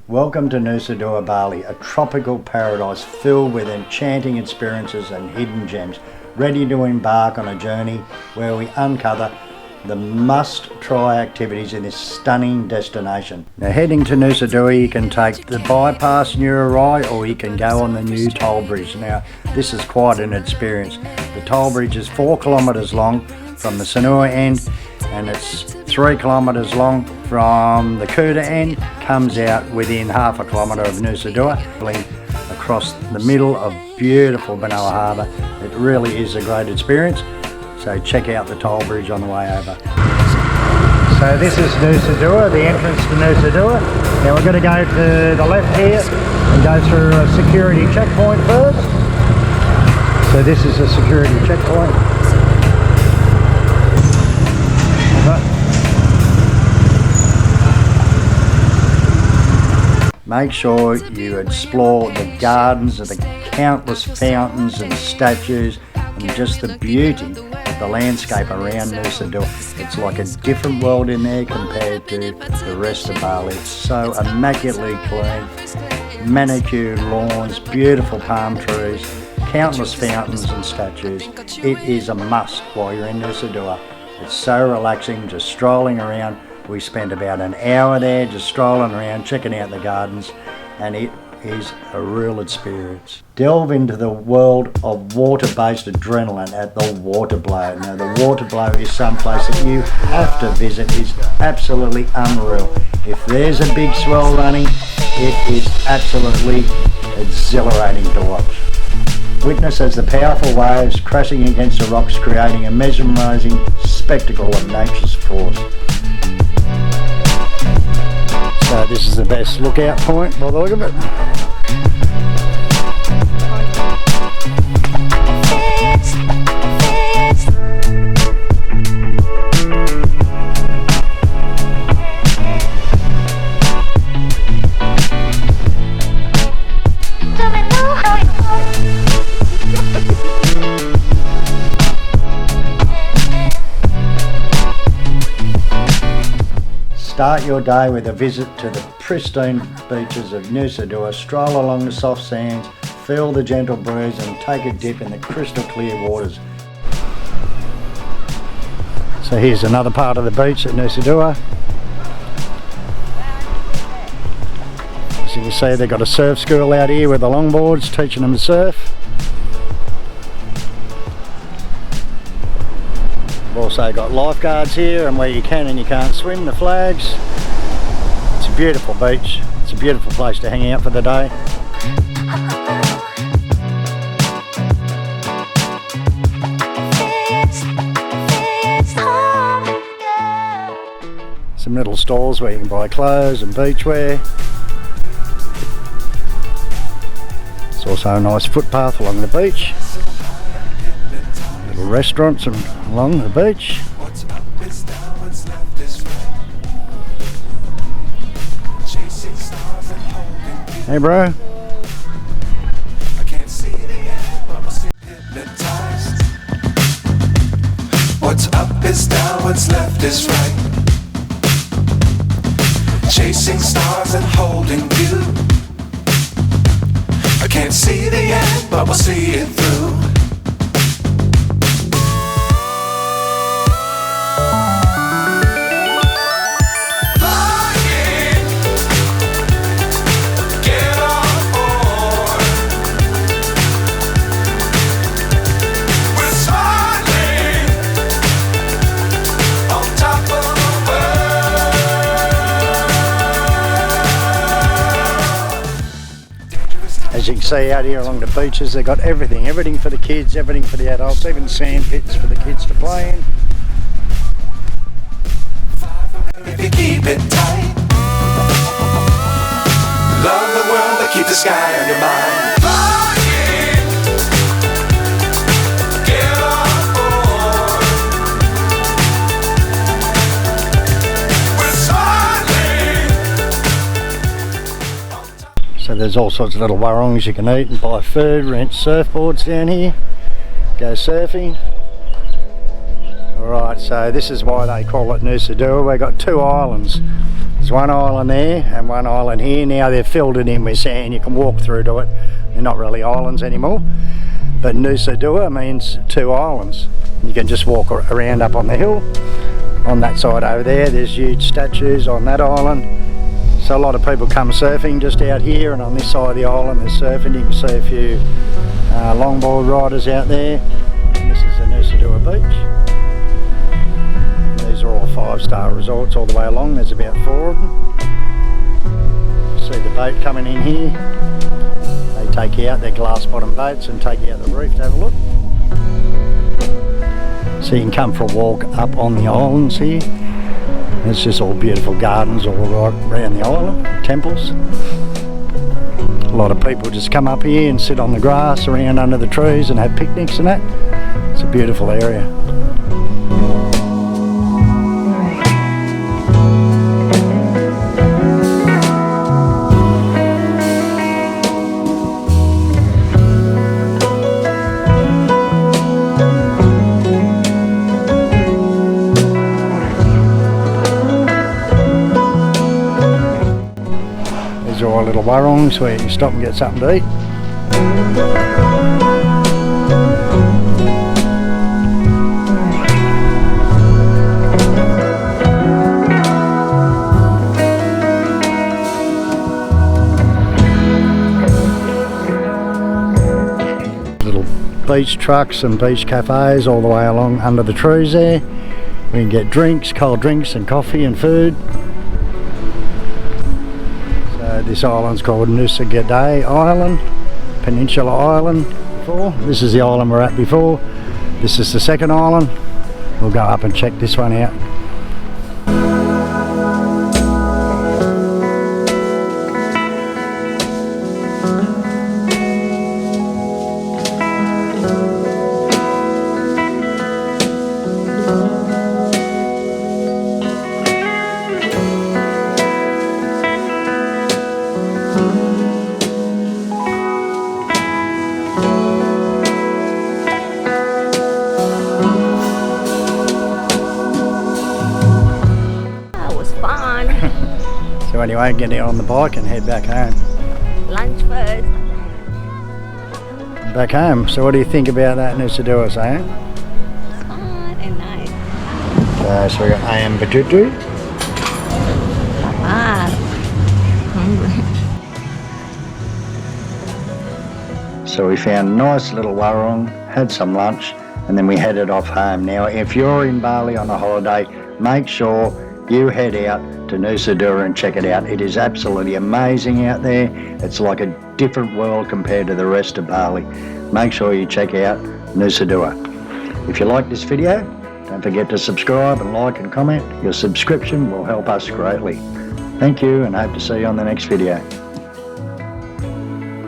Welcome to Nusa-Dua Bali, a tropical paradise filled with enchanting experiences and hidden gems, ready to embark on a journey where we uncover the must-try activities in this stunning destination. Now, heading to Nusa-Dua, you can take the bypass Nurai or you can go on the new toll bridge. Now, this is quite an experience. The toll bridge is 4 kilometres long from the Sanur end, and it's 3 kilometres long from the Kuta end. Comes out within half a kilometre of Nusa-Dua, across the middle of beautiful Benoa Harbour. It really is a great experience. So check out the toll bridge on the way over. So this is Nusa-Dua, the entrance to Nusa-Dua. Now we're going to go to the left here and go through a security checkpoint first. So this is a security checkpoint. Make sure you explore the gardens of the countless fountains and statues and just the beauty of the landscape around Nusa-Dua. It's like a different world in there compared to the rest of Bali. It's so immaculately clean, manicured lawns, beautiful palm trees, countless fountains and statues. It is a must while you're in Nusa-Dua. It's so relaxing just strolling around. We spent about an hour there just strolling around, checking out the gardens, and it is a real experience. Delve into the world of water-based adrenaline at the waterblow. Now, the waterblow is someplace that you have to visit. It's absolutely unreal. If there's a big swell running, it is absolutely exhilarating to watch. Witness as the powerful waves crashing against the rocks, creating a mesmerising spectacle of nature's force. So this is the best lookout point by the look of it. Start your day with a visit to the pristine beaches of Nusa-Dua. Stroll along the soft sands, feel the gentle breeze and take a dip in the crystal clear waters. So here's another part of the beach at Nusa-Dua. As you can see, they've got a surf school out here with the longboards teaching them to surf. We've also got lifeguards here, and where you can and you can't swim, the flags. It's a beautiful beach. It's a beautiful place to hang out for the day. Some little stalls where you can buy clothes and beachwear. It's also a nice footpath along the beach. Little restaurants along the beach. Hey bro. What's up is down, what's left is right. Chasing stars and holding you. I can't see the end, but we'll see it through. As you can see out here along the beaches, they've got everything for the kids, everything for the adults, even sand pits for the kids to play in. If you keep it tight, love the world, but keep the sky on your mind. So there's all sorts of little warungs you can eat and buy food, rent surfboards down here, go surfing. Alright, so this is why they call it Nusa-Dua. We've got 2 islands. There's one island there and one island here. Now they've filled it in with sand. You can walk through to it. They're not really islands anymore. But Nusa-Dua means two islands. You can just walk around up on the hill. On that side over there, there's huge statues on that island. So a lot of people come surfing just out here, and on this side of the island there's surfing. You can see a few longboard riders out there. And this is the Nusa-Dua beach. These are all 5-star resorts all the way along. There's about 4 of them. See the boat coming in here. They take you out, they're glass bottom boats, and take you out the reef to have a look. So you can come for a walk up on the islands here. It's just all beautiful gardens all right around the island, temples. A lot of people just come up here and sit on the grass around under the trees and have picnics and that. It's a beautiful area. These are all little warungs where you can stop and get something to eat. Little beach trucks and beach cafes all the way along under the trees there. We can get drinks, cold drinks and coffee and food. This island's called Nusa-Dua Island, Peninsula Island before. This is the island we're at before. This is the second island. We'll go up and check this one out. So anyway, get out on the bike and head back home. Lunch first. Back home. So what do you think about that Nusa-Dua, Sam? Fun and nice. Okay, so we got ayam betutu. Hungry. So we found a nice little warung, had some lunch, and then we headed off home. Now, if you're in Bali on a holiday, make sure you head out to Nusa-Dua and check it out. It is absolutely amazing out there. It's like a different world compared to the rest of Bali. Make sure you check out Nusa-Dua. If you like this video, don't forget to subscribe and like and comment. Your subscription will help us greatly. Thank you, and hope to see you on the next video.